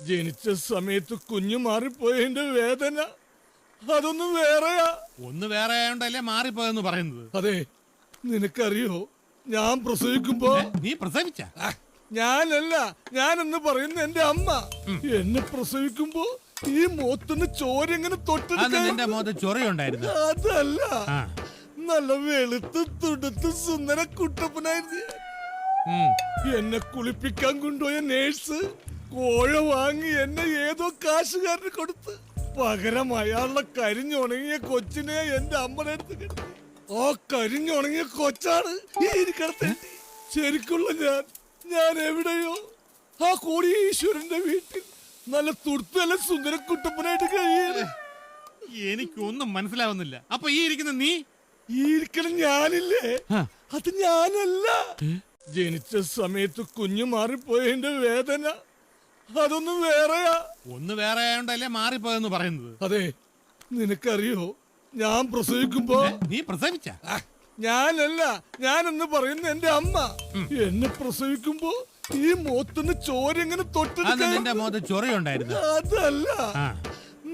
ജനിച്ച സമയത്ത് കുഞ്ഞു മാറിപ്പോയതിന്റെ വേദന അതൊന്നും വേറെയാ. ഒന്ന് വേറെ ആയോണ്ടല്ലേ മാറിപ്പോയെന്ന് പറയുന്നത്. അതെ, നിനക്കറിയോ, ഞാൻ പ്രസവിക്കുമ്പോ നീ പ്രസവിച്ച? ഞാനല്ല, ഞാനെന്ന് പറയുന്ന എന്റെ അമ്മ എന്നെ പ്രസവിക്കുമ്പോ ഈ മുഖത്തുനിന്ന് ചോര എങ്ങനെ നിന്റെ മുഖത്ത് ചൊറിയുണ്ടായിരുന്നു? അതല്ല, നല്ല വെളുത്ത് തുടുത്ത് സുന്ദര കുട്ടപ്പനായിരുന്നു. എന്നെ കുളിപ്പിക്കാൻ കൊണ്ടുപോയ നേഴ്സ് കോഴ വാങ്ങി എന്നെ ഏതോ കാശുകാരന് കൊടുത്ത് പകരം അയാളുടെ കരിഞ്ഞുണങ്ങിയ കൊച്ചിനെ എന്റെ അമ്മയുടെ അടുത്ത് കിടത്തി. ആ കരിഞ്ഞുണങ്ങിയ കൊച്ചാണ് ഈ ഇരിക്കടത്തെ. ശരിക്കുള്ള ഞാൻ എവിടെയോ ആ കോടീശ്വരന്റെ വീട്ടിൽ നല്ല തുടുത്തല്ല സുന്ദര കുട്ടപ്പനായിട്ട് കഴിയാണ്. എനിക്കൊന്നും മനസ്സിലാവുന്നില്ല. അപ്പൊ ഈ ഇരിക്കുന്ന നീ? ഈ ഇരിക്കണം ഞാനില്ലേ, അത് ഞാനല്ല. ജനിച്ച സമയത്ത് കുഞ്ഞു മാറിപ്പോയതിന്റെ വേദന അതൊന്നും വേറെയാ. ഒന്ന് വേറെ ആയോണ്ടല്ലേ മാറിപ്പോയെന്ന് പറയുന്നത്. അതെ, നിനക്കറിയോ, ഞാൻ പ്രസവിക്കുമ്പോ നീ പ്രസവിച്ച? ഞാനല്ല, ഞാനെന്ന് പറയുന്ന എന്റെ അമ്മ എന്നെ പ്രസവിക്കുമ്പോ ഈ മുഖത്തുനിന്ന് ചോര എങ്ങനെ നിന്റെ മുഖത്ത് ചൊറിയുണ്ടായിരുന്നു? അതല്ല,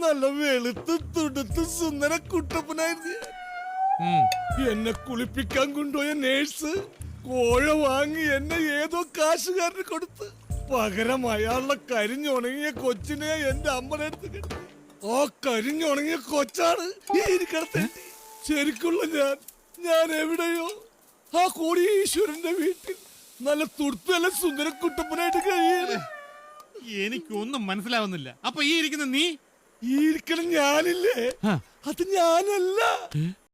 നല്ല വെളുത്ത് തുടുത്ത് സുന്ദര കുട്ടപ്പനായിരുന്നു. എന്നെ കുളിപ്പിക്കാൻ കൊണ്ടുപോയ നേഴ്സ് കോഴ വാങ്ങി എന്നെ ഏതോ കാശുകാരന് കൊടുത്ത് പകരം അയാളുടെ കരിഞ്ഞുണങ്ങിയ കൊച്ചിനെ എന്റെ അമ്മയുടെ അടുത്ത് കിടത്തി. ആ കരിഞ്ഞുണങ്ങിയ കൊച്ചാണ് ഈ ഇരിക്കടത്തെ. ശരിക്കുള്ള ഞാൻ എവിടെയോ ആ കോടീശ്വരന്റെ വീട്ടിൽ നല്ല തുടുത്തല്ല സുന്ദര കുട്ടപ്പനായിട്ട് കഴിയാണ്. എനിക്കൊന്നും മനസ്സിലാവുന്നില്ല. അപ്പൊ ഈ ഇരിക്കുന്ന നീ? ഈ ഇരിക്കണം ഞാനില്ലേ, അത് ഞാനല്ല.